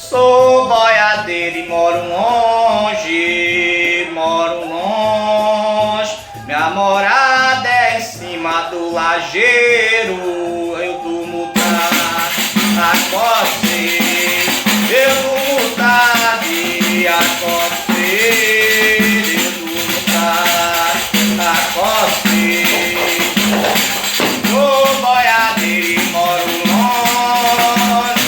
Sou boiadeiro e moro longe, minha morada é em cima do lajeiro, eu durmo acorde, eu durmo tarde, acorde, eu durmo tarde, acorde. Sou boiadeiro e moro longe,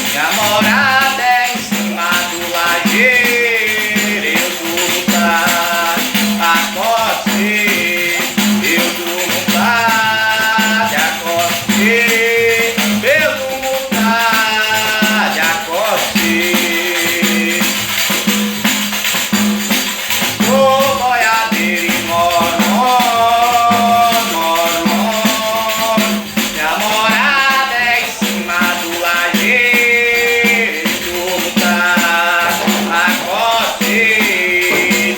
minha morada é em cima do lajeiro, eu durmo tarde, acorde, eu durmo tarde, acorde, eu durmo tarde, acorde. Sou boiadeiro e moro longe, minha morada é em cima do lajeiro, eu durmo tarde, acorde,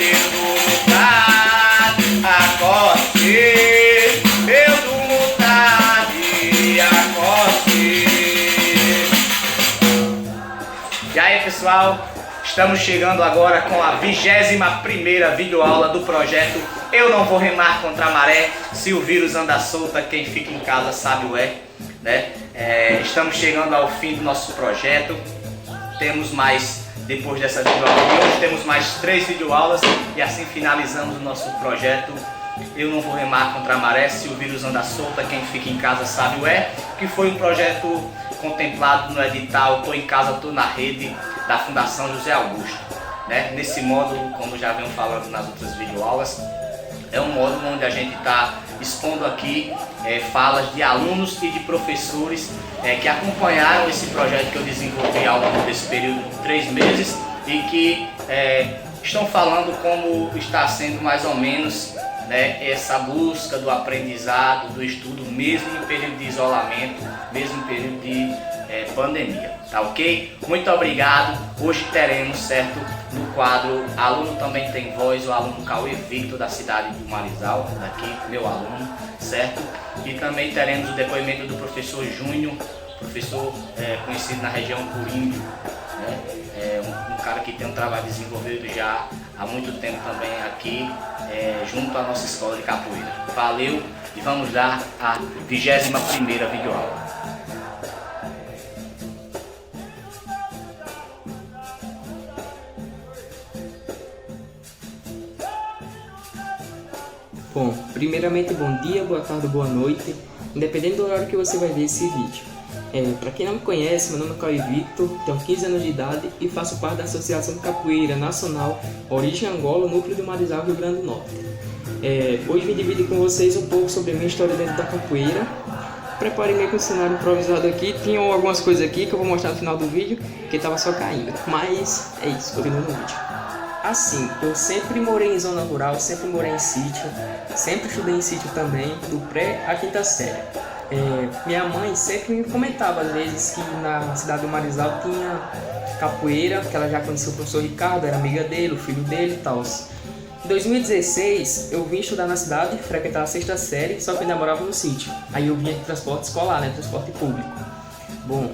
eu durmo tarde, acorde, eu durmo tarde, acorde. E aí, pessoal, estamos chegando agora com a 21ª videoaula do projeto Eu Não Vou Remar Contra a Maré. Se o vírus anda solta, quem fica em casa sabe o é, né? Estamos chegando ao fim do nosso projeto. Temos mais, depois dessa videoaula de hoje, temos mais 3 videoaulas e assim finalizamos o nosso projeto Eu Não Vou Remar Contra a Maré. Se o vírus anda solta, quem fica em casa sabe o é, que foi um projeto contemplado no edital Tô em Casa, Tô na Rede, da Fundação José Augusto, né? Nesse módulo, como já venho falando nas outras videoaulas, é um módulo onde a gente está expondo aqui falas de alunos e de professores que acompanharam esse projeto que eu desenvolvi ao longo desse período de 3 meses e que estão falando como está sendo mais ou menos, né, essa busca do aprendizado, do estudo, mesmo em período de isolamento, mesmo em período de pandemia, tá ok? Muito obrigado. Hoje teremos, certo, no quadro Aluno Também Tem Voz, o aluno Cauê Victor, da cidade do Marizal, daqui, meu aluno, certo? E também teremos o depoimento do professor Júnior, professor conhecido na região por Índio, né? Um cara que tem um trabalho desenvolvido já há muito tempo também aqui, junto à nossa escola de capoeira. Valeu e vamos dar a 21ª videoaula. Bom, primeiramente bom dia, boa tarde, boa noite, independente do horário que você vai ver esse vídeo. Para quem não me conhece, meu nome é Cauê Victor, tenho 15 anos de idade e faço parte da Associação de Capoeira Nacional Origem Angola, Núcleo do Marizal, Rio Grande do Norte. Hoje vim dividir com vocês um pouco sobre a minha história dentro da capoeira. Preparei meio que um cenário improvisado aqui, tinha algumas coisas aqui que eu vou mostrar no final do vídeo, que estava só caindo, mas é isso, continua no vídeo. Assim, eu sempre morei em zona rural, sempre morei em sítio, sempre estudei em sítio também, do pré à 5ª série. Minha mãe sempre me comentava às vezes que na cidade do Marizal tinha capoeira, que ela já conhecia o professor Ricardo, era amiga dele, o filho dele e tal. Em 2016 eu vim estudar na cidade, frequentar a 6ª série, só que eu ainda morava no sítio. Aí eu vinha de transporte escolar, né, transporte público. Bom,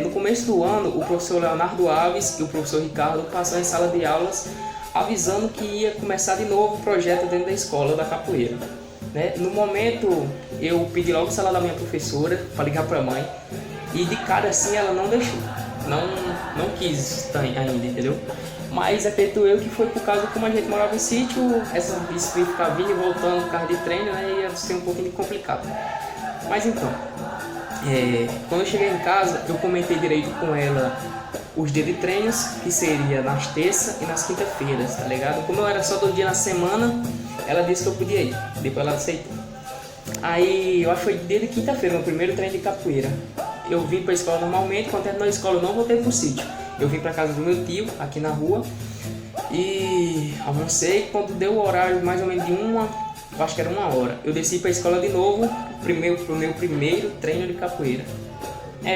no começo do ano, o professor Leonardo Alves e o professor Ricardo passaram em sala de aulas avisando que ia começar de novo o projeto dentro da escola da capoeira, né? No momento, eu pedi logo o celular da minha professora para ligar para a mãe e de cara assim ela não deixou, não quis ainda, entendeu? Mas acredito eu que foi por causa como a gente morava em sítio, essa disciplina ficar vindo e voltando por causa de treino, né, ia ser um pouquinho complicado. Mas então, quando eu cheguei em casa, eu comentei direito com ela os dias de treinos, que seria nas terças e nas quinta-feiras, tá ligado? Como eu era só 2 dias na semana, ela disse que eu podia ir, depois ela aceitou. Aí, eu acho que foi dia de quinta-feira, meu primeiro treino de capoeira. Eu vim pra escola normalmente, quando terminou a escola eu não voltei pro sítio. Eu vim pra casa do meu tio, aqui na rua, e almocei. Quando deu o horário mais ou menos de eu acho que era 1 hora, eu desci pra escola de novo, pro meu primeiro treino de capoeira.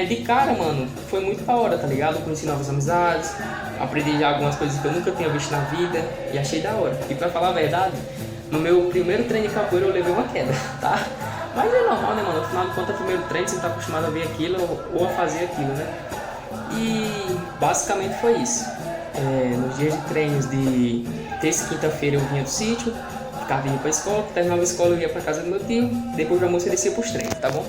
De cara, mano, foi muito da hora, tá ligado? Eu conheci novas amizades, aprendi já algumas coisas que eu nunca tinha visto na vida e achei da hora. E pra falar a verdade, no meu primeiro treino de capoeira eu levei uma queda, tá? Mas é normal, né, mano? No final de contas, o primeiro treino, você não tá acostumado a ver aquilo ou a fazer aquilo, né? E basicamente foi isso. Nos dias de treinos de terça e quinta-feira eu vinha do sítio, ficava indo pra escola, terminava a escola eu ia pra casa do meu tio, depois do almoço eu descia pros treinos, tá bom?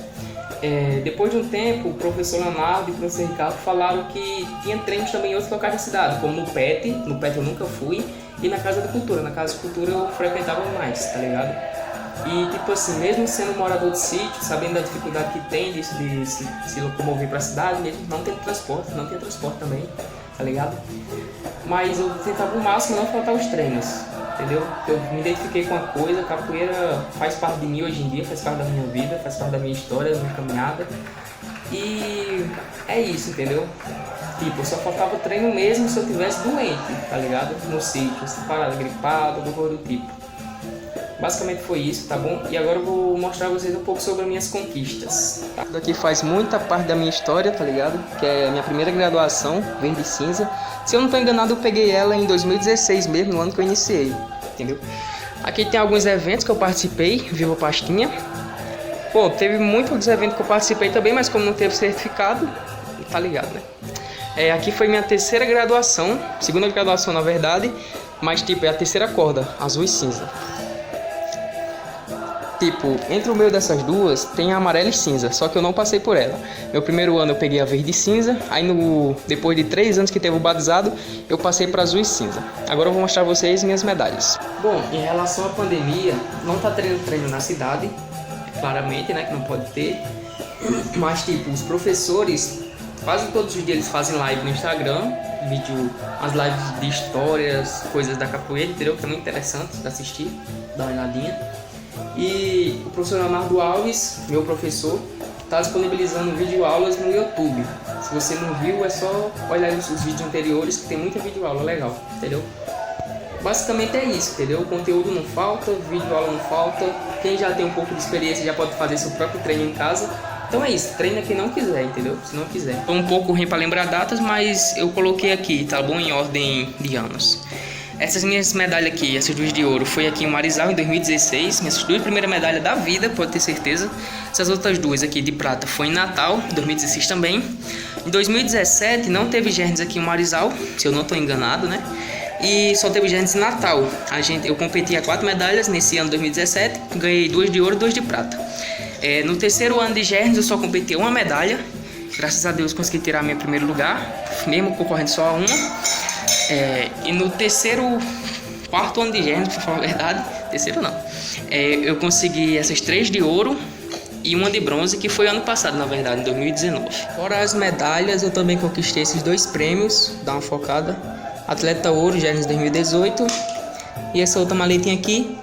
Depois de um tempo, o professor Leonardo e o professor Ricardo falaram que tinha treinos também em outros locais da cidade, como no PET eu nunca fui, e na Casa da Cultura. Na Casa da Cultura eu frequentava mais, tá ligado? E tipo assim, mesmo sendo morador de sítio, sabendo da dificuldade que tem de se locomover pra cidade, mesmo não tem transporte também, tá ligado? Mas eu tentava o máximo não faltar os treinos, entendeu? Eu me identifiquei com a coisa, a capoeira faz parte de mim hoje em dia, faz parte da minha vida, faz parte da minha história, da minha caminhada. E é isso, entendeu? Tipo, só faltava treino mesmo se eu tivesse doente, tá ligado? No sítio, separado, gripado, alguma coisa do tipo. Basicamente foi isso, tá bom? E agora eu vou mostrar a vocês um pouco sobre as minhas conquistas. Tá? Isso daqui faz muita parte da minha história, tá ligado? Que é a minha primeira graduação, verde e cinza. Se eu não tô enganado, eu peguei ela em 2016 mesmo, no ano que eu iniciei, entendeu? Aqui tem alguns eventos que eu participei, viva pastinha. Pô, teve muitos eventos que eu participei também, mas como não teve certificado, tá ligado, né? Aqui foi minha terceira graduação, segunda graduação na verdade, mas tipo, é a terceira corda, azul e cinza. Tipo, entre o meio dessas duas tem a amarela e cinza, só que eu não passei por ela. Meu primeiro ano eu peguei a verde e cinza, aí depois de 3 anos que teve o batizado, eu passei para azul e cinza. Agora eu vou mostrar a vocês minhas medalhas. Bom, em relação à pandemia, não tá tendo treino na cidade, claramente, né, que não pode ter. Mas tipo, os professores, quase todos os dias eles fazem live no Instagram, as lives de histórias, coisas da capoeira, entendeu? Que é muito interessante de assistir, dar uma olhadinha. E o professor Leonardo Alves, meu professor, está disponibilizando videoaulas no YouTube. Se você não viu, é só olhar os vídeos anteriores que tem muita videoaula legal, entendeu? Basicamente é isso, entendeu? O conteúdo não falta, videoaula não falta. Quem já tem um pouco de experiência já pode fazer seu próprio treino em casa. Então é isso, treina quem não quiser, entendeu? Se não quiser. Tô um pouco ruim para lembrar datas, mas eu coloquei aqui, tá bom? Em ordem de anos. Essas minhas medalhas aqui, essas duas de ouro, foi aqui em Marizal em 2016. Minhas duas primeiras medalhas da vida, pode ter certeza. Essas outras duas aqui de prata foi em Natal, 2016 também. Em 2017 não teve Gernes aqui em Marizal, se eu não estou enganado, né? E só teve Gernes em Natal. Eu competi a 4 medalhas nesse ano 2017, ganhei 2 de ouro e 2 de prata. No terceiro ano de Gernes eu só competi uma medalha. Graças a Deus consegui tirar meu primeiro lugar, mesmo concorrendo só a uma. E no quarto ano de Gernes, pra falar a verdade, terceiro não, eu consegui essas 3 de ouro e uma de bronze, que foi ano passado, na verdade, em 2019. Fora as medalhas, eu também conquistei esses 2 prêmios, dá uma focada, Atleta Ouro, Gernes 2018, e essa outra maletinha aqui,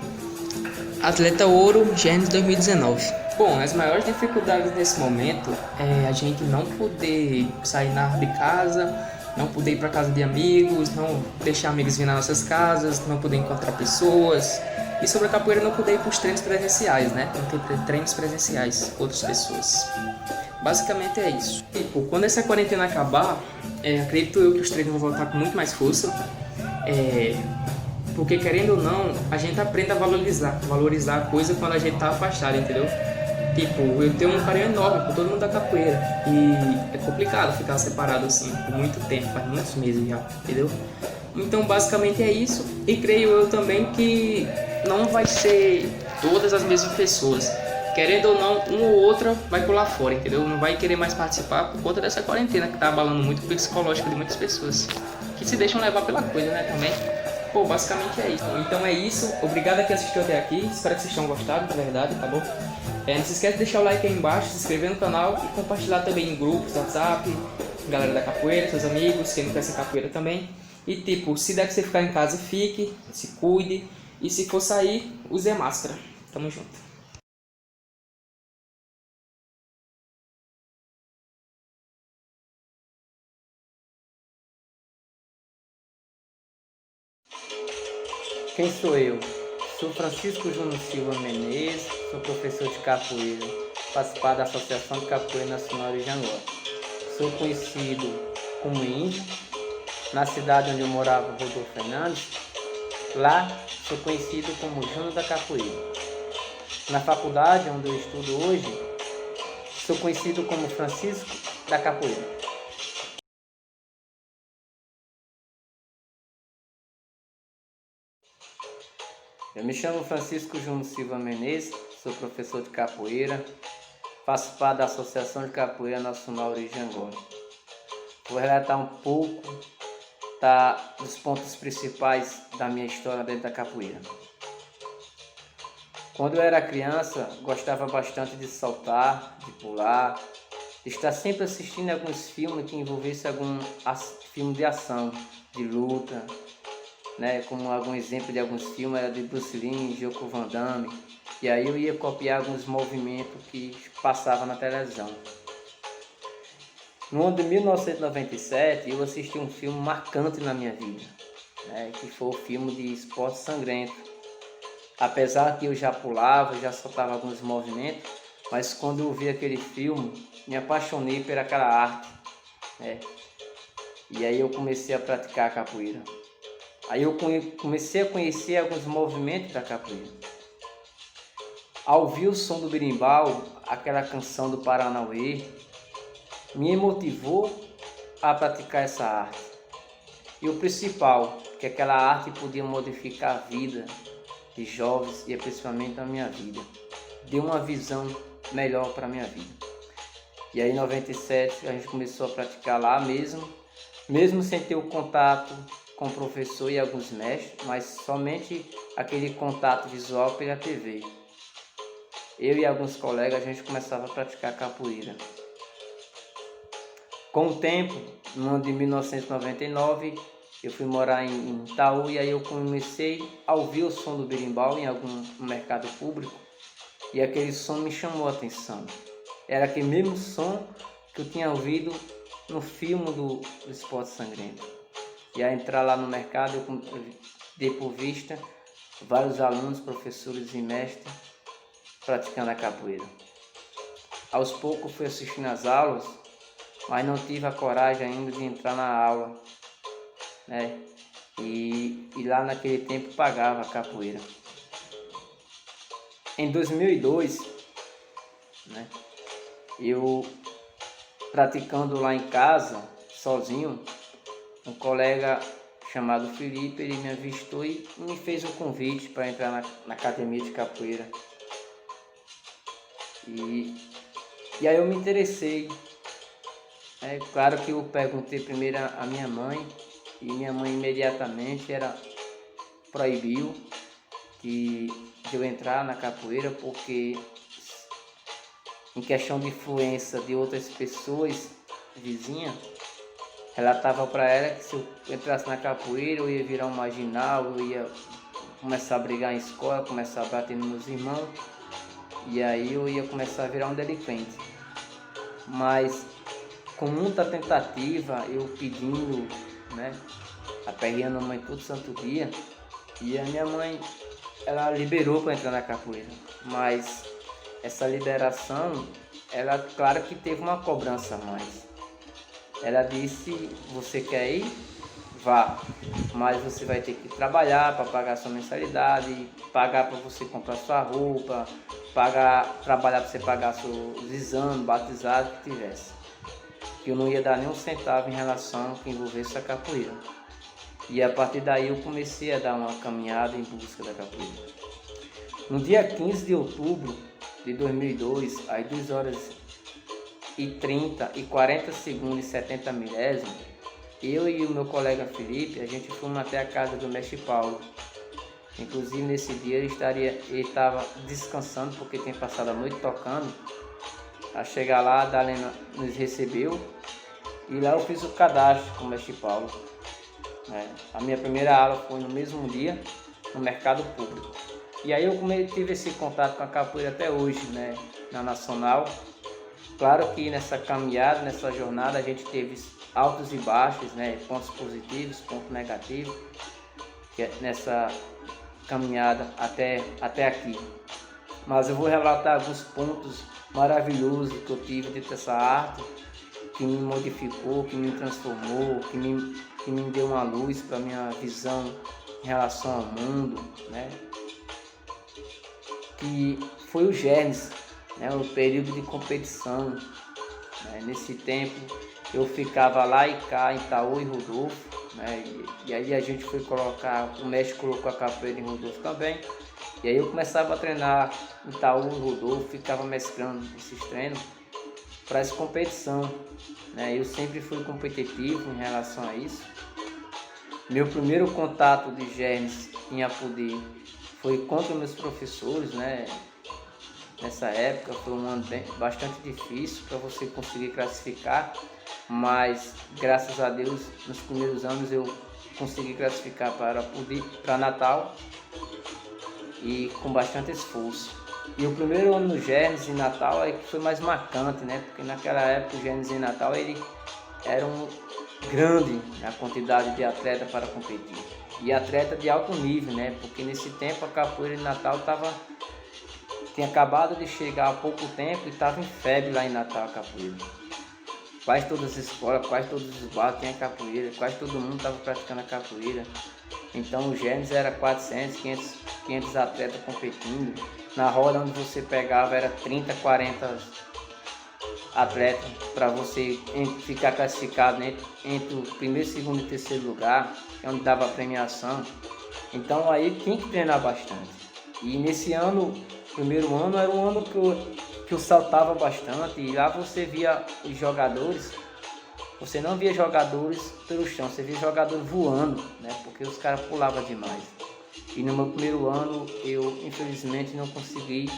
Atleta Ouro, Gernes 2019. Bom, as maiores dificuldades nesse momento é a gente não poder sair de casa, não poder ir para casa de amigos, não deixar amigos vir nas nossas casas, não poder encontrar pessoas. E sobre a capoeira, não poder ir para os treinos presenciais, né? Não ter treinos presenciais com outras pessoas. Basicamente é isso. Tipo, quando essa quarentena acabar, acredito eu que os treinos vão voltar com muito mais força. Porque querendo ou não, a gente aprende a valorizar a coisa quando a gente tá afastado, entendeu? Tipo, eu tenho um carinho enorme por todo mundo da capoeira e é complicado ficar separado assim por muito tempo, faz muitos meses já, entendeu? Então basicamente é isso, e creio eu também que não vai ser todas as mesmas pessoas. Querendo ou não, uma ou outra vai pular fora, entendeu? Não vai querer mais participar por conta dessa quarentena que tá abalando muito o psicológico de muitas pessoas, que se deixam levar pela coisa, né, também. Pô, basicamente é isso. Então é isso, obrigado a quem assistiu até aqui, espero que vocês tenham gostado, de verdade, tá bom? Não se esquece de deixar o like aí embaixo, se inscrever no canal e compartilhar também em grupos, WhatsApp, galera da capoeira, seus amigos, quem não conhece a capoeira também. E tipo, se der pra você ficar em casa, fique, se cuide, e se for sair, use a máscara. Tamo junto. Quem sou eu? Sou Francisco Júnior Silva Menezes, sou professor de capoeira, faço parte da Associação de Capoeira Nacional de Janguá. Sou conhecido como índio, na cidade onde eu morava, Rodolfo Fernandes. Lá, sou conhecido como Júnior da Capoeira. Na faculdade onde eu estudo hoje, sou conhecido como Francisco da Capoeira. Eu me chamo Francisco Júnior Silva Menezes, sou professor de capoeira, faço parte da Associação de Capoeira Nacional Origem Angola. Vou relatar um pouco dos pontos principais da minha história dentro da capoeira. Quando eu era criança, gostava bastante de saltar, de pular, de estar sempre assistindo alguns filmes que envolvessem algum filme de ação, de luta, né? Como algum exemplo de alguns filmes era de Bruce Lee, Jean-Claude Van Damme, e aí eu ia copiar alguns movimentos que passavam na televisão. No ano de 1997, eu assisti um filme marcante na minha vida, né? Que foi o filme de Esporte Sangrento. Apesar que eu já pulava, já soltava alguns movimentos, mas quando eu vi aquele filme, me apaixonei por aquela arte, né? E aí eu comecei a praticar a capoeira. Aí eu comecei a conhecer alguns movimentos da capoeira. Ao ouvir o som do berimbau, aquela canção do Paranauê, me motivou a praticar essa arte. E o principal, que aquela arte podia modificar a vida de jovens e principalmente a minha vida. Deu uma visão melhor para a minha vida. E aí em 97 a gente começou a praticar lá mesmo sem ter o contato com o professor e alguns mestres, mas somente aquele contato visual pela TV. Eu e alguns colegas a gente começava a praticar capoeira. Com o tempo, no ano de 1999, eu fui morar em Itaú e aí eu comecei a ouvir o som do berimbau em algum mercado público e aquele som me chamou a atenção. Era aquele mesmo som que eu tinha ouvido no filme do Esporte Sangrento. E ao entrar lá no mercado eu dei por vista vários alunos, professores e mestres praticando a capoeira. Aos poucos fui assistindo às aulas, mas não tive a coragem ainda de entrar na aula, né? E lá naquele tempo pagava a capoeira. Em 2002, né, eu praticando lá em casa, sozinho, um colega chamado Felipe, ele me avistou e me fez um convite para entrar na academia de capoeira. E aí eu me interessei. É claro que eu perguntei primeiro a minha mãe, e minha mãe imediatamente proibiu de eu entrar na capoeira, porque em questão de influência de outras pessoas vizinhas, relatava para ela que se eu entrasse na capoeira eu ia virar um marginal, eu ia começar a brigar em escola, começar a bater nos meus irmãos, e aí eu ia começar a virar um delinquente. Mas com muita tentativa, eu pedindo, né, aperreando a mãe todo santo dia, e a minha mãe, ela liberou para entrar na capoeira, mas essa liberação, ela, claro que teve uma cobrança a mais. Ela disse: você quer ir? Vá, mas você vai ter que trabalhar para pagar sua mensalidade, pagar para você comprar sua roupa, trabalhar para você pagar seus exames, batizado que tivesse. Que eu não ia dar nem um centavo em relação ao que envolvesse a capoeira. E a partir daí eu comecei a dar uma caminhada em busca da capoeira. No dia 15 de outubro de 2002, às 2h30 e 40 segundos e 70 milésimos, eu e o meu colega Felipe, a gente fomos até a casa do mestre Paulo. Inclusive nesse dia ele estava descansando porque tinha passado a noite tocando. A chegar lá, a Dalena nos recebeu e lá eu fiz o cadastro com o mestre Paulo. A minha primeira aula foi no mesmo dia, no mercado público. E aí eu tive esse contato com a capoeira até hoje, né, na Nacional. Claro que nessa caminhada, nessa jornada, a gente teve altos e baixos, né, pontos positivos, pontos negativos, nessa caminhada até aqui. Mas eu vou relatar alguns pontos maravilhosos que eu tive dentro dessa arte, que me modificou, que me transformou, que me deu uma luz para a minha visão em relação ao mundo, né? Que foi o Germes, né? O período de competição, né? Nesse tempo eu ficava lá e cá em Itaú e Rodolfo, né? E aí a gente foi colocar, o mestre colocou a capoeira em Rodolfo também, E aí eu começava a treinar em Itaú, Rodolfo, ficava mesclando esses treinos para essa competição, né? Eu sempre fui competitivo em relação a isso. Meu primeiro contato de germes em Apodi foi contra meus professores, né? Nessa época foi um ano bastante difícil para você conseguir classificar, mas graças a Deus nos primeiros anos eu consegui classificar para Natal e com bastante esforço. E o primeiro ano no Germes em Natal é que foi mais marcante, né? Porque naquela época o Germes em Natal ele era grande a quantidade de atleta para competir. E atleta de alto nível, né? Porque nesse tempo a capoeira em Natal tinha acabado de chegar há pouco tempo e estava em febre lá em Natal a capoeira. Quase todas as escolas, quase todos os bairros tinham capoeira, quase todo mundo estava praticando a capoeira. Então o Germes era 400, 500 atletas competindo. Na roda onde você pegava era 30, 40 atletas para você ficar classificado entre o primeiro, segundo e terceiro lugar, onde dava a premiação. Então aí tinha que treinar bastante. E nesse ano, primeiro ano, era um ano que eu saltava bastante e lá você via os jogadores. Você não via jogadores pelo chão, você via jogadores voando, né? Porque os caras pulavam demais. E no meu primeiro ano eu infelizmente não consegui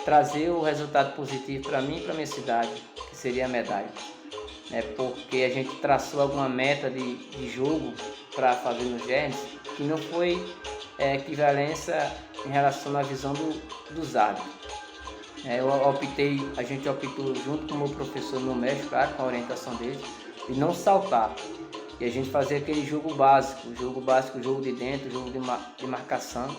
trazer o resultado positivo para mim e para minha cidade, que seria a medalha, né? Porque a gente traçou alguma meta de jogo para fazer nos Germes que não foi equivalência em relação à visão dos árbitros. A gente optou junto com o meu professor no México, claro, com a orientação dele, de não saltar. E a gente fazia aquele jogo básico, jogo de dentro, jogo de marcação.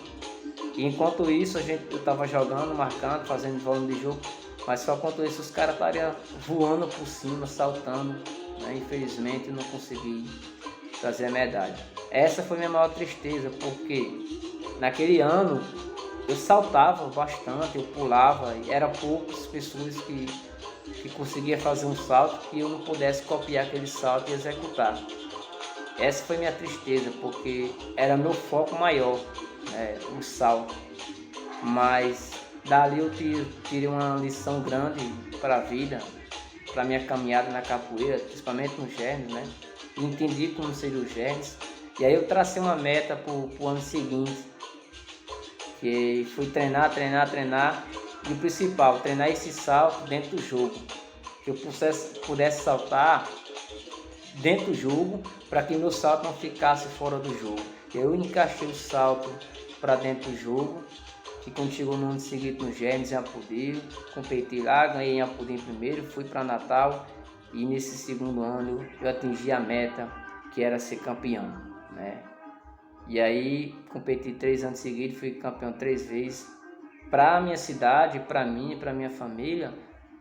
E enquanto isso eu estava jogando, marcando, fazendo volume de jogo, mas só enquanto isso os caras estavam voando por cima, saltando, né? Infelizmente eu não consegui trazer a medalha. Essa foi minha maior tristeza, porque naquele ano eu saltava bastante, eu pulava, e eram poucas pessoas que conseguiam fazer um salto que eu não pudesse copiar aquele salto e executar. Essa foi minha tristeza, porque era meu foco maior, né, o salto. Mas dali eu tirei uma lição grande para a vida, para minha caminhada na capoeira, principalmente nos Germes, né? E entendi como seria os Germes. E aí eu tracei uma meta para o ano seguinte, que fui treinar. E o principal, treinar esse salto dentro do jogo. Que eu pudesse saltar dentro do jogo para que meu salto não ficasse fora do jogo. Eu encaixei o salto para dentro do jogo, que quando chegou no ano seguinte no Germes em Apodi, competi lá, ganhei em Apodi em primeiro, fui para Natal e nesse segundo ano eu atingi a meta que era ser campeão, né? E aí competi 3 anos seguidos, fui campeão 3 vezes. Para a minha cidade, para mim e para minha família,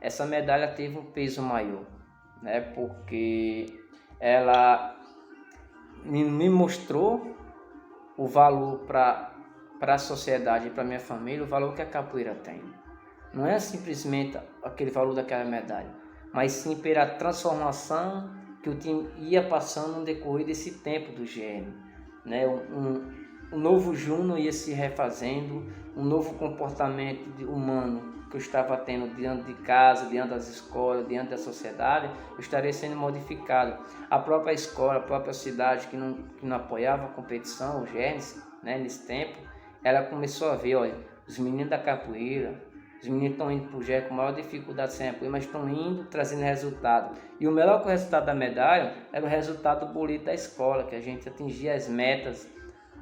essa medalha teve um peso maior, né? Porque ela me mostrou o valor para a sociedade e para minha família, o valor que a capoeira tem. Não é simplesmente aquele valor daquela medalha, mas sim pela transformação que o time ia passando no decorrer desse tempo do GM, né? Um novo Juno ia se refazendo, um novo comportamento humano que eu estava tendo diante de casa, diante das escolas, diante da sociedade, eu estaria sendo modificado. A própria escola, a própria cidade que não apoiava a competição, os Germes, né, nesse tempo, ela começou a ver, olha, os meninos da capoeira, os meninos estão indo para o GER com maior dificuldade sem apoio, mas estão indo, trazendo resultado. E o melhor que o resultado da medalha era o resultado do boleto da escola, que a gente atingia as metas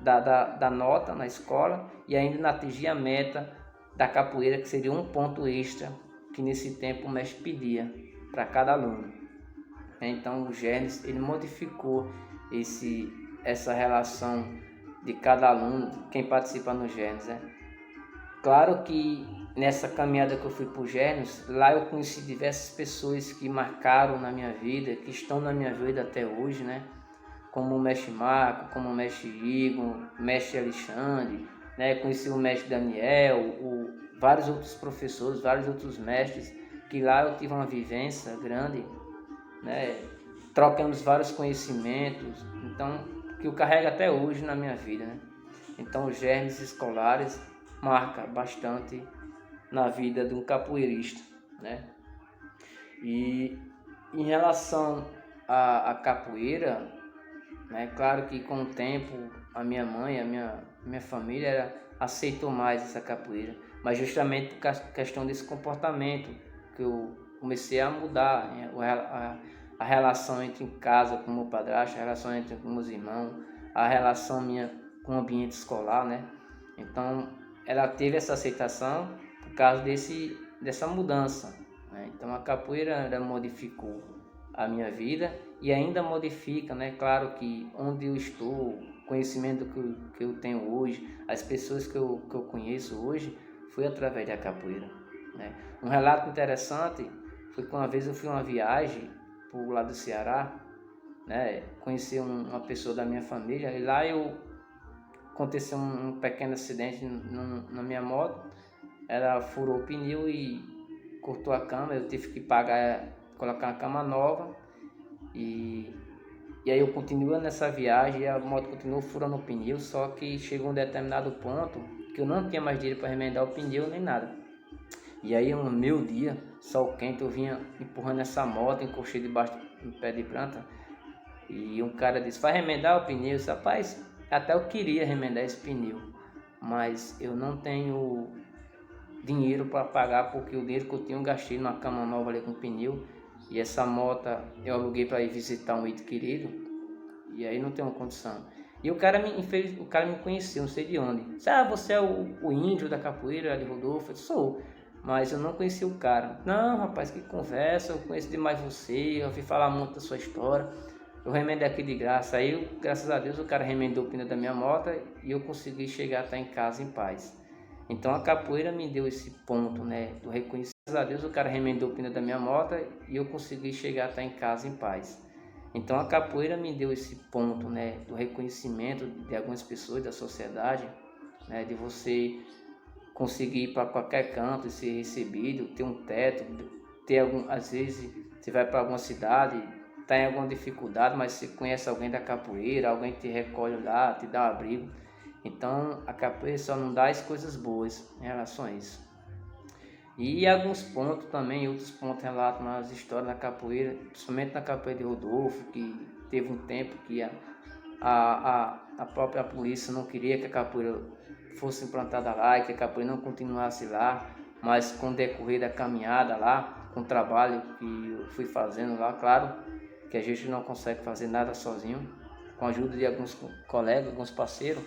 da nota na escola e ainda não atingia a meta da capoeira, que seria um ponto extra que nesse tempo o mestre pedia para cada aluno. Então o Germes, ele modificou essa relação de cada aluno, quem participa no Germes, né? Claro que nessa caminhada que eu fui para o Germes, lá eu conheci diversas pessoas que marcaram na minha vida, que estão na minha vida até hoje, né? Como o mestre Marco, como o mestre Igor, o mestre Alexandre, né? Conheci o mestre Daniel, vários outros professores, vários outros mestres, que lá eu tive uma vivência grande, né? Trocamos vários conhecimentos, então que eu carrego até hoje na minha vida, né? Então os germes escolares marcam bastante na vida de um capoeirista, né? E em relação à capoeira, né, claro que com o tempo a minha mãe, a minha família aceitou mais essa capoeira, mas justamente por questão desse comportamento que eu comecei a mudar, né, a relação entre em casa com o meu padrasto, a relação entre com meus irmãos, a relação minha com o ambiente escolar, né? Então ela teve essa aceitação por causa dessa mudança, né? Então a capoeira ela modificou a minha vida e ainda modifica, né? Claro que onde eu estou, o conhecimento que eu tenho hoje, as pessoas que eu conheço hoje, foi através da capoeira, né? Um relato interessante foi que uma vez eu fui uma viagem para o lado do Ceará, né? Conheci uma pessoa da minha família e lá aconteceu um pequeno acidente na minha moto. Ela furou o pneu e cortou a cama, eu tive que colocar uma cama nova e aí eu continuo nessa viagem e a moto continuou furando o pneu, só que chegou um determinado ponto que eu não tinha mais dinheiro para remendar o pneu nem nada. E aí um meu dia, sol quente, eu vinha empurrando essa moto, encostei debaixo do pé de planta e um cara disse, vai remendar o pneu? Eu disse, rapaz, até eu queria remendar esse pneu, mas eu não tenho dinheiro para pagar, porque o dinheiro que eu tinha eu gastei numa cama nova ali com pneu, e essa moto eu aluguei para ir visitar um ente querido, e aí não tem uma condição. E o cara me conheceu, não sei de onde. Disse, você é o índio da capoeira de Rodolfo? Eu disse, sou, mas eu não conheci o cara. Não, rapaz, que conversa, eu conheço demais você, eu ouvi falar muito da sua história, eu remendei aqui de graça. Aí, graças a Deus, o cara remendou o pneu da minha moto e eu consegui chegar até em casa em paz. Então a capoeira me deu esse ponto, né, do reconhecimento. Graças a Deus o cara remendou o pneu da minha moto e eu consegui chegar até em casa em paz. Então a capoeira me deu esse ponto, né, do reconhecimento de algumas pessoas da sociedade, né, de você conseguir ir para qualquer canto e ser recebido, ter um teto, às vezes você vai para alguma cidade, está em alguma dificuldade, mas você conhece alguém da capoeira, alguém te recolhe lá, te dá um abrigo. Então a capoeira só não dá as coisas boas em relação a isso. E alguns pontos também, outros pontos relatam nas histórias da capoeira, principalmente na capoeira de Rodolfo, que teve um tempo que a própria polícia não queria que a capoeira fosse implantada lá e que a capoeira não continuasse lá, mas com o decorrer da caminhada lá, com o trabalho que eu fui fazendo lá, claro que a gente não consegue fazer nada sozinho, com a ajuda de alguns colegas, alguns parceiros.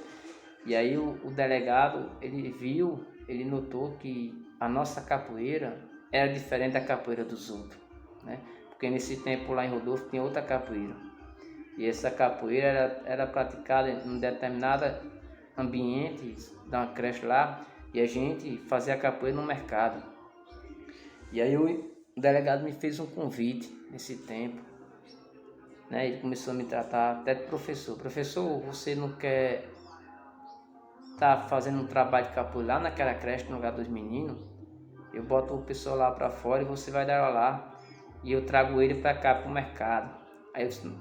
E aí o delegado, ele notou que a nossa capoeira era diferente da capoeira dos outros, né? Porque nesse tempo lá em Rodolfo tinha outra capoeira. E essa capoeira era praticada em um determinado ambiente, da uma creche lá, e a gente fazia a capoeira no mercado. E aí o delegado me fez um convite nesse tempo, né? Ele começou a me tratar até de professor. Professor, você não quer tá fazendo um trabalho de capoeira lá naquela creche no lugar dos meninos? Eu boto o pessoal lá para fora e você vai dar aula lá e eu trago ele para cá pro mercado. Aí eu disse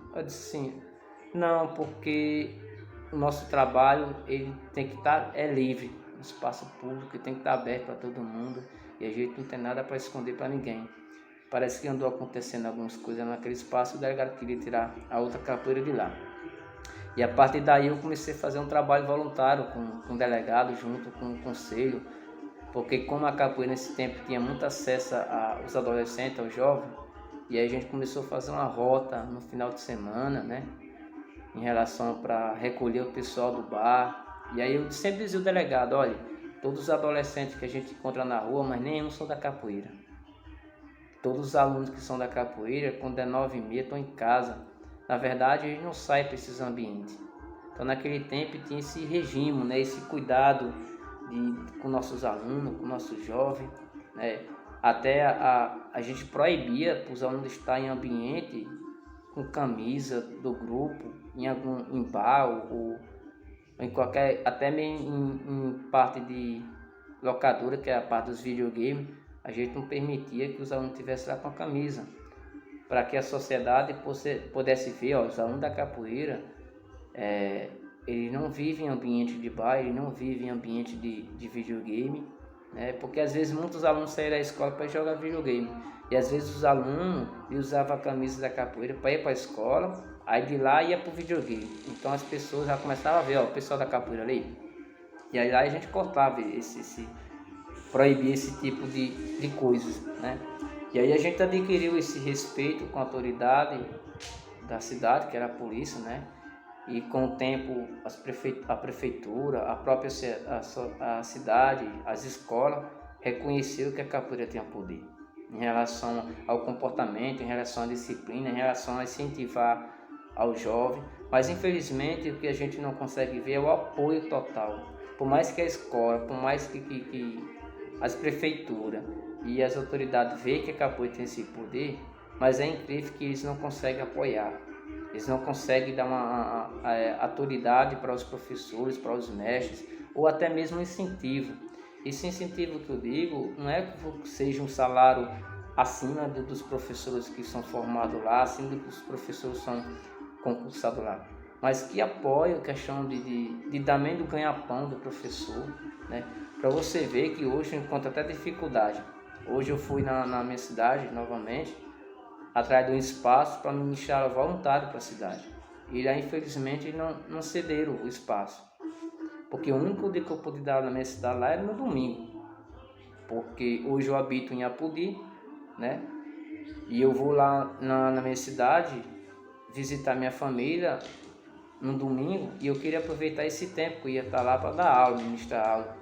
assim, não, porque o nosso trabalho ele tem que estar livre, no espaço público, tem que estar aberto para todo mundo e a gente não tem nada para esconder para ninguém. Parece que andou acontecendo algumas coisas naquele espaço, o delegado queria tirar a outra capoeira de lá. E a partir daí eu comecei a fazer um trabalho voluntário com o delegado, junto com o conselho, porque como a capoeira nesse tempo tinha muito acesso aos adolescentes, aos jovens, e aí a gente começou a fazer uma rota no final de semana, né, em relação para recolher o pessoal do bar. E aí eu sempre dizia ao delegado, olha, todos os adolescentes que a gente encontra na rua, mas nenhum são da capoeira. Todos os alunos que são da capoeira, quando é 9h30, estão em casa. Na verdade, eles não saem para esses ambientes. Então, naquele tempo, tinha esse regime, né, esse cuidado com nossos alunos, com nossos jovens, né? Até a gente proibia para os alunos estar em ambiente com camisa do grupo, em bar ou em qualquer, até mesmo em parte de locadora, que é a parte dos videogames, a gente não permitia que os alunos estivessem lá com a camisa, para que a sociedade pudesse ver, os alunos da capoeira ele não vive em ambiente de bar, ele não vive em ambiente de videogame, né? Porque às vezes muitos alunos saíram da escola para jogar videogame, e às vezes os alunos usavam a camisa da capoeira para ir para a escola, aí de lá ia para o videogame. Então as pessoas já começavam a ver, ó, o pessoal da capoeira ali, e aí lá a gente cortava proibia esse tipo de coisas, né? E aí a gente adquiriu esse respeito com a autoridade da cidade, que era a polícia, né? E com o tempo a prefeitura, a própria a cidade, as escolas reconheceu que a capoeira tinha poder em relação ao comportamento, em relação à disciplina, em relação a incentivar ao jovem. Mas infelizmente o que a gente não consegue ver é o apoio total. Por mais que a escola, por mais que as prefeituras e as autoridades vejam que a capoeira tem esse poder, mas é incrível que eles não conseguem apoiar. Eles não conseguem dar uma autoridade para os professores, para os mestres, ou até mesmo um incentivo. Esse incentivo que eu digo não é que seja um salário acima dos professores que são formados lá, acima dos professores que são concursados lá, mas que apoie a questão de dar menos do ganha-pão do professor, né? Para você ver que hoje eu encontro até dificuldade. Hoje eu fui na minha cidade novamente, atrás de um espaço para ministrar voluntário para a cidade. E lá, infelizmente, não cederam o espaço. Porque o único dia que eu pude dar na minha cidade lá era no domingo. Porque hoje eu habito em Apodi, né? E eu vou lá na minha cidade visitar minha família no domingo, e eu queria aproveitar esse tempo que eu ia estar lá para dar aula, ministrar aula.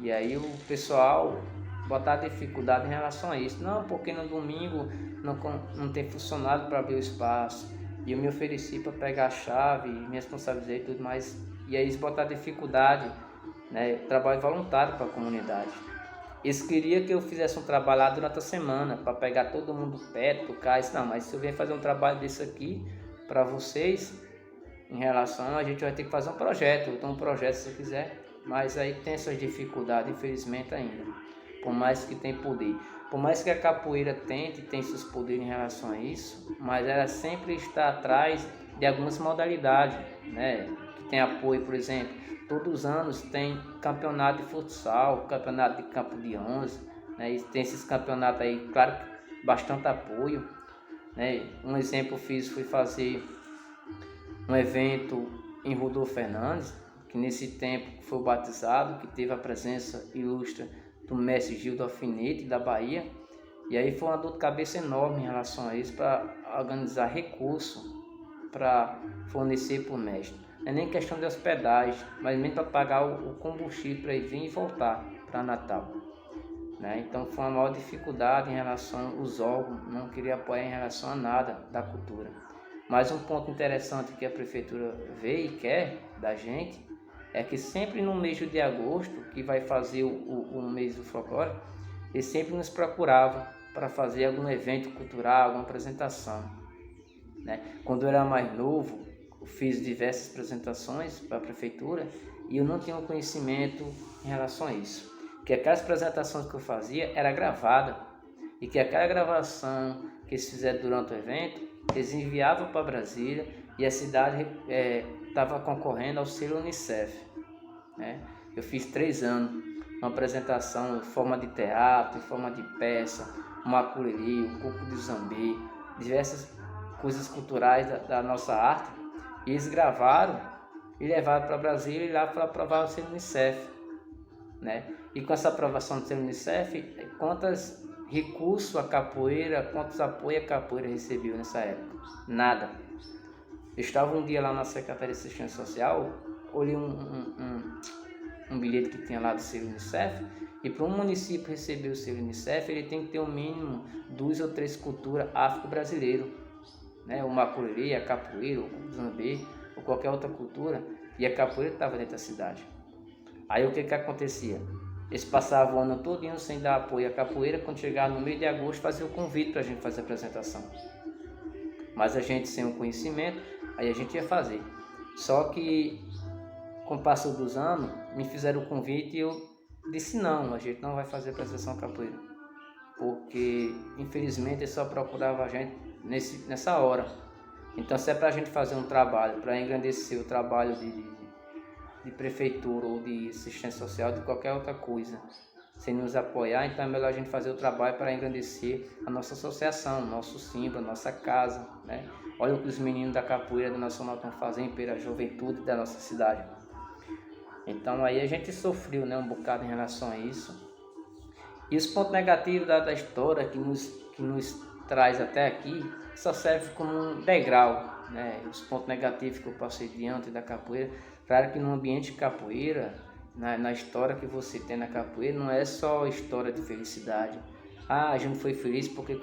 E aí o pessoal botar dificuldade em relação a isso. Não, porque no domingo não tem funcionário para abrir o espaço. E eu me ofereci para pegar a chave, me responsabilizei e tudo mais. E aí eles botaram dificuldade, né? Trabalho voluntário para a comunidade. Eles queriam que eu fizesse um trabalho lá durante a semana, para pegar todo mundo perto, tocar. Isso não, mas se eu vier fazer um trabalho desse aqui para vocês, em relação, a gente vai ter que fazer um projeto. Então um projeto se você quiser. Mas aí tem essas dificuldades, infelizmente ainda. Por mais que tem poder. Por mais que a capoeira tem seus poderes em relação a isso, mas ela sempre está atrás de algumas modalidades, né? Que tem apoio, por exemplo, todos os anos tem campeonato de futsal, campeonato de campo de 11, né? E tem esses campeonatos aí, claro, bastante apoio, né? Um exemplo fui fazer um evento em Rodolfo Fernandes, que nesse tempo foi batizado, que teve a presença ilustre do mestre Gil do Alfinete da Bahia, e aí foi uma dor de cabeça enorme em relação a isso, para organizar recursos para fornecer para o mestre. Não é nem questão de hospedagem, mas mesmo para pagar o combustível para ele vir e voltar para Natal, né? Então foi uma maior dificuldade em relação aos órgãos, não queria apoiar em relação a nada da cultura. Mas um ponto interessante que a prefeitura vê e quer da gente é que sempre no mês de agosto, que vai fazer o mês do folclore, eles sempre nos procuravam para fazer algum evento cultural, alguma apresentação, né? Quando eu era mais novo, eu fiz diversas apresentações para a prefeitura e eu não tinha conhecimento em relação a isso. Que aquelas apresentações que eu fazia era gravada e que aquela gravação que eles fizeram durante o evento, eles enviavam para Brasília e a cidade estava concorrendo ao selo Unicef, né? Eu fiz 3 anos, uma apresentação em forma de teatro, em forma de peça, um maculelê, um coco de zambê, diversas coisas culturais da nossa arte, e eles gravaram e levaram para Brasília e lá para aprovar o selo Unicef, né? E com essa aprovação do selo Unicef, quantos recursos a capoeira, quantos apoios a capoeira recebeu nessa época? Nada. Eu estava um dia lá na Secretaria de Assistência Social, olhei um bilhete que tinha lá do selo Unicef, e para um município receber o selo Unicef, ele tem que ter um mínimo 2 ou 3 culturas afro-brasileiras, né? O maculelê, a capoeira, o zambê, ou qualquer outra cultura, e a capoeira estava dentro da cidade. Aí o que acontecia? Eles passavam o ano todinho sem dar apoio à capoeira, quando chegava no mês de agosto fazia o convite para a gente fazer a apresentação. Mas a gente sem o conhecimento, aí a gente ia fazer. Só que com o passar dos anos, me fizeram o convite e eu disse não, a gente não vai fazer a apresentação capoeira. Porque infelizmente eles só procuravam a gente nessa hora. Então se é para a gente fazer um trabalho, para engrandecer o trabalho de prefeitura ou de assistência social, de qualquer outra coisa, sem nos apoiar. Então é melhor a gente fazer o trabalho para engrandecer a nossa associação, nosso símbolo, a nossa casa, né? Olha o que os meninos da capoeira do Nacional estão fazendo pela juventude da nossa cidade. Então aí a gente sofreu, né, um bocado em relação a isso. E os pontos negativos da história que nos traz até aqui só serve como um degrau, né? Os pontos negativos que eu passei diante da capoeira. Claro que no ambiente de capoeira, na história que você tem na capoeira, não é só história de felicidade. Ah, a gente foi feliz porque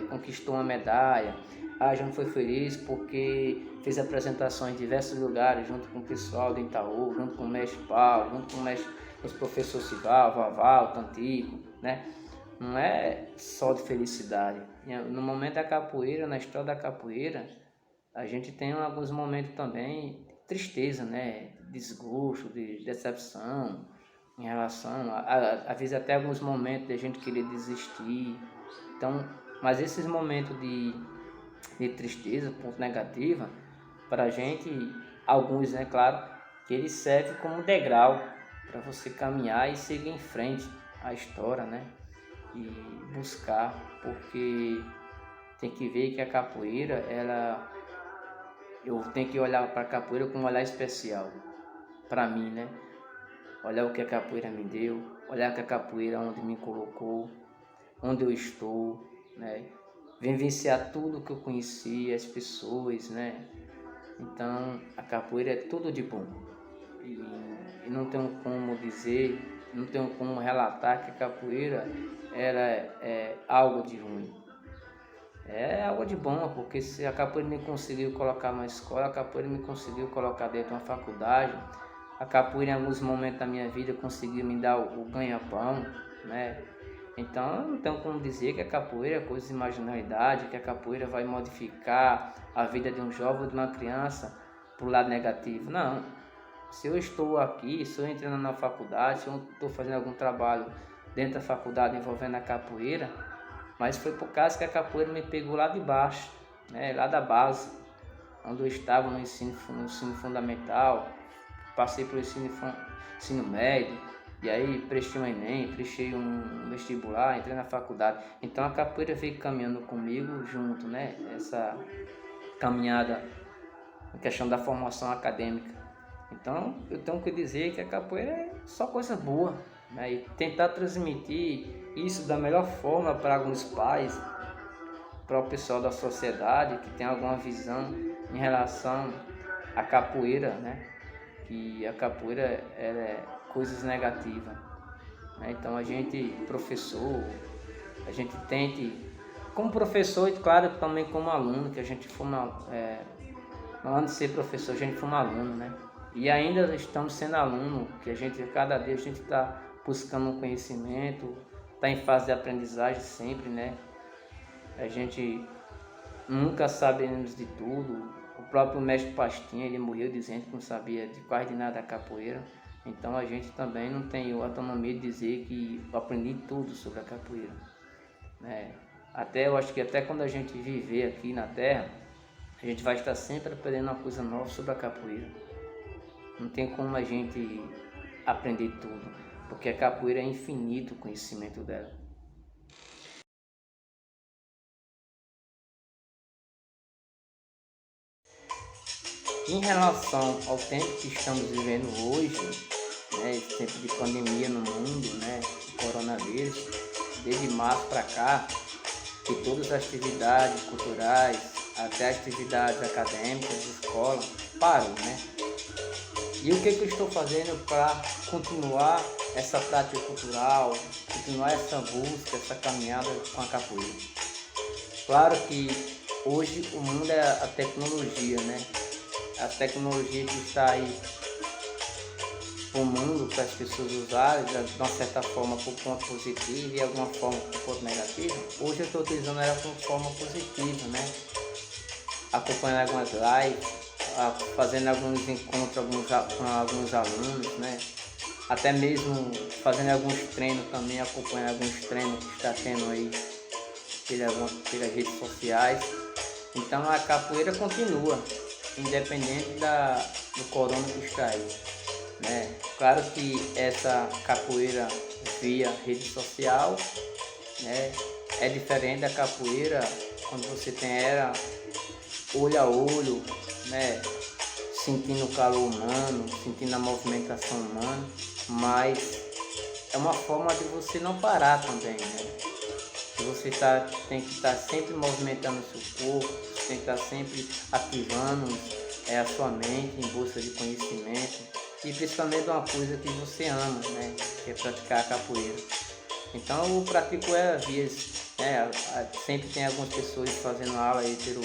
conquistou uma medalha. Ah, a gente foi feliz porque fez apresentações em diversos lugares, junto com o pessoal do Itaú, junto com o mestre Paulo, junto com os professores Sival, Vaval, Tantico, né? Não é só de felicidade. No momento da capoeira, na história da capoeira, a gente tem alguns momentos também de tristeza, né? Desgosto, de decepção em relação, às vezes até alguns momentos de a gente querer desistir. Então, mas esses momentos de tristeza, ponto negativa, para a gente, alguns, né, claro, que ele serve como degrau para você caminhar e seguir em frente a história, né? E buscar, porque tem que ver que a capoeira, eu tenho que olhar para a capoeira com um olhar especial para mim, né? Olhar o que a capoeira me deu, olhar que a capoeira onde me colocou, onde eu estou, né? Vivenciar tudo que eu conheci, as pessoas, né? Então a capoeira é tudo de bom e não tenho como dizer, não tenho como relatar que a capoeira ela é algo de ruim. É algo de bom, porque se a capoeira me conseguiu colocar numa escola, a capoeira me conseguiu colocar dentro de uma faculdade, a capoeira em alguns momentos da minha vida conseguiu me dar o ganha-pão, né? Então eu não tenho como dizer que a capoeira é coisa de marginalidade, que a capoeira vai modificar a vida de um jovem ou de uma criança para o lado negativo. Não. Se eu estou aqui, se eu entrando na faculdade, se eu estou fazendo algum trabalho dentro da faculdade envolvendo a capoeira, mas foi por causa que a capoeira me pegou lá de baixo, né, lá da base, onde eu estava no ensino fundamental, passei pelo ensino médio, e aí prestei um Enem, prestei um vestibular, entrei na faculdade. Então a capoeira veio caminhando comigo junto, né? Essa caminhada, a questão da formação acadêmica. Então eu tenho que dizer que a capoeira é só coisa boa, né? E tentar transmitir isso da melhor forma para alguns pais, para o pessoal da sociedade que tem alguma visão em relação à capoeira, né? Que a capoeira ela é coisas negativas, né? Então a gente, professor, a gente tente, como professor e claro também como aluno, que a gente forma, antes de ser professor a gente forma aluno, né? E ainda estamos sendo aluno, que a gente, cada dia a gente está buscando um conhecimento, está em fase de aprendizagem sempre, né? A gente nunca sabemos de tudo. O próprio mestre Pastinha, ele morreu dizendo que não sabia de quase de nada da capoeira. Então a gente também não tem a autonomia de dizer que eu aprendi tudo sobre a capoeira, né? Até eu acho que até quando a gente viver aqui na Terra, a gente vai estar sempre aprendendo uma coisa nova sobre a capoeira. Não tem como a gente aprender tudo, porque a capoeira é infinito o conhecimento dela. Em relação ao tempo que estamos vivendo hoje, né, esse tempo de pandemia no mundo, né, coronavírus, desde março para cá, que todas as atividades culturais, até atividades acadêmicas de escola, param, né? E o que eu estou fazendo para continuar essa prática cultural, continuar essa busca, essa caminhada com a capoeira? Claro que hoje o mundo é a tecnologia, né? A tecnologia que está aí para o mundo, para as pessoas usarem, de uma certa forma por ponto positivo e de alguma forma por ponto negativo. Hoje eu estou utilizando ela por forma positiva, né? Acompanhando algumas lives, fazendo alguns encontros com alguns alunos, né? Até mesmo fazendo alguns treinos também, acompanhando alguns treinos que está tendo aí pelas redes sociais. Então a capoeira continua, independente do corona que está aí, né? Claro que essa capoeira via rede social, né, é diferente da capoeira quando você tem ela olho a olho, né, sentindo o calor humano, sentindo a movimentação humana, mas é uma forma de você não parar também, né? Você tem que estar sempre movimentando o seu corpo, você tem que estar sempre ativando a sua mente em busca de conhecimento e principalmente uma coisa que você ama, né? Que é praticar a capoeira. Então eu pratico ela via, né? Sempre tem algumas pessoas fazendo aula aí pelo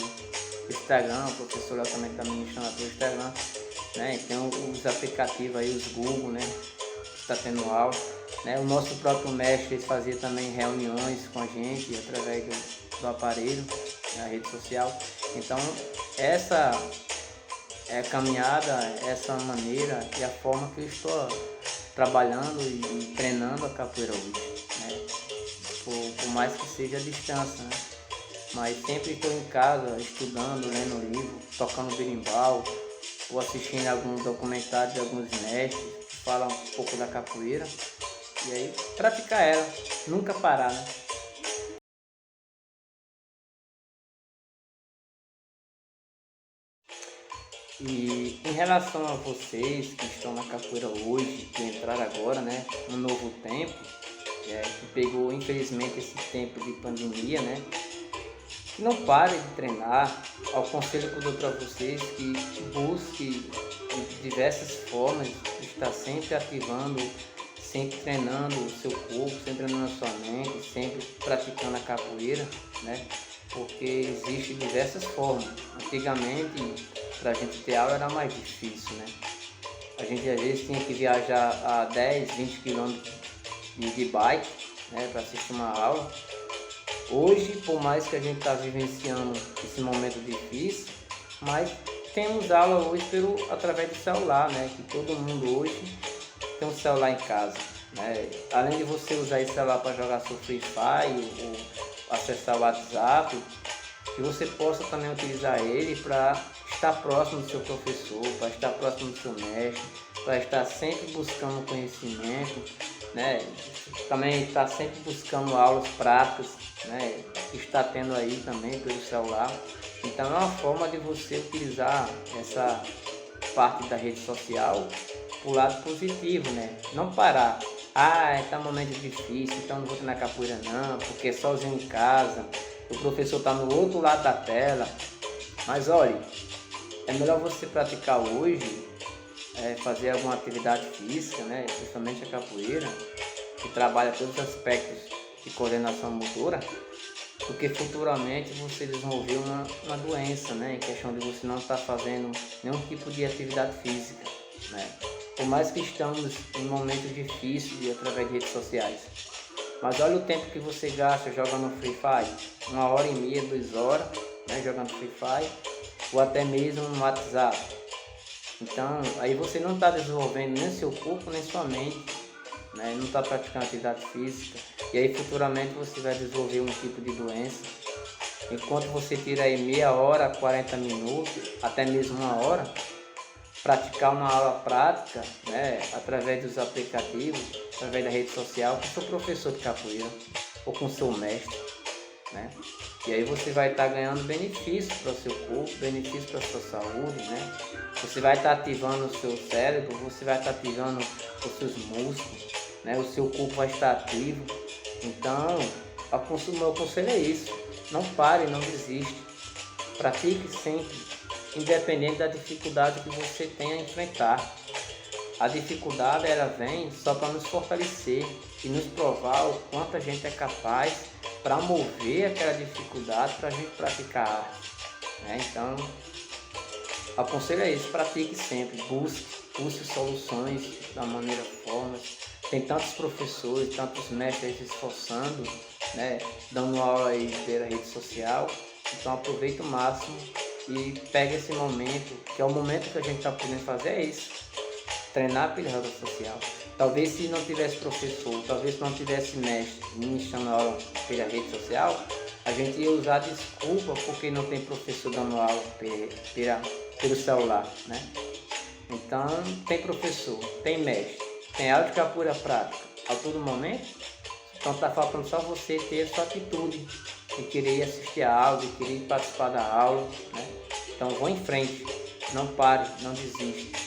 Instagram, o professor lá também está ministrando pelo Instagram, né? Tem os aplicativos aí, os Google, né? Que está tendo aula. Né? O nosso próprio mestre fazia também reuniões com a gente através do aparelho, da rede social. Então essa caminhada, essa maneira e a forma que eu estou trabalhando e treinando a capoeira hoje, né? Por mais que seja a distância, né? Mas sempre estou em casa estudando, lendo livro, tocando berimbau ou assistindo algum documentário de alguns mestres que falam um pouco da capoeira. E aí, praticar ela, nunca parar, né? E em relação a vocês que estão na capoeira hoje, que entraram agora, né, no novo tempo, que pegou infelizmente esse tempo de pandemia, né, que não parem de treinar. Ao conselho que eu dou para vocês que busque de diversas formas estar sempre ativando, sempre treinando o seu corpo, sempre treinando a sua mente, sempre praticando a capoeira, né? Porque existe diversas formas. Antigamente, para a gente ter aula era mais difícil, né? A gente às vezes tinha que viajar a 10, 20 quilômetros de bike, né, para assistir uma aula. Hoje, por mais que a gente está vivenciando esse momento difícil, mas temos aula hoje através do celular, né? Que todo mundo hoje tem um celular em casa, né? Além de você usar esse celular para jogar seu Free Fire ou acessar o WhatsApp, que você possa também utilizar ele para estar próximo do seu professor, para estar próximo do seu mestre, para estar sempre buscando conhecimento, né? Também estar sempre buscando aulas práticas, né? Que está tendo aí também pelo celular. Então é uma forma de você utilizar essa parte da rede social pro lado positivo, né? Não parar. Tá um momento difícil, então não vou treinar capoeira não, porque é sozinho em casa, o professor está no outro lado da tela. Mas olha, é melhor você praticar hoje, fazer alguma atividade física, né? Principalmente a capoeira, que trabalha todos os aspectos de coordenação motora, porque futuramente você desenvolver uma doença, né? Em questão de você não estar fazendo nenhum tipo de atividade física, né? Por mais que estamos em momentos difíceis através de redes sociais. Mas olha o tempo que você gasta jogando Free Fire, 1h30, 2 horas, né, jogando Free Fire, ou até mesmo no WhatsApp. Então, aí você não está desenvolvendo nem seu corpo, nem sua mente, né, não está praticando atividade física, e aí futuramente você vai desenvolver um tipo de doença. Enquanto você tira aí meia hora, 40 minutos, até mesmo 1 hora, praticar uma aula prática, né, através dos aplicativos, através da rede social, com o seu professor de capoeira ou com o seu mestre, né? E aí você vai estar ganhando benefícios para o seu corpo, benefícios para a sua saúde, né? Você vai estar ativando o seu cérebro, você vai estar ativando os seus músculos, né? O seu corpo vai estar ativo. Então, o meu conselho é isso: não pare, não desiste, pratique sempre, independente da dificuldade que você tenha a enfrentar. A dificuldade ela vem só para nos fortalecer e nos provar o quanto a gente é capaz para mover aquela dificuldade para a gente praticar a arte, né? Então, o conselho é esse: pratique sempre, busque soluções da maneira forma. Tem tantos professores, tantos mestres se esforçando, né, dando aula aí pela rede social. Então aproveite o máximo e pegue esse momento, que é o momento que a gente está podendo fazer, é isso: treinar pela rede social. Talvez se não tivesse professor, talvez se não tivesse mestre ministrando aula pela rede social, a gente ia usar desculpa porque não tem professor dando aula pelo celular, né? Então tem professor, tem mestre, tem aula de capoeira prática a todo momento. Então tá faltando só você ter a sua atitude de querer assistir a aula, de querer participar da aula, né? Então vou em frente, não pare, não desista.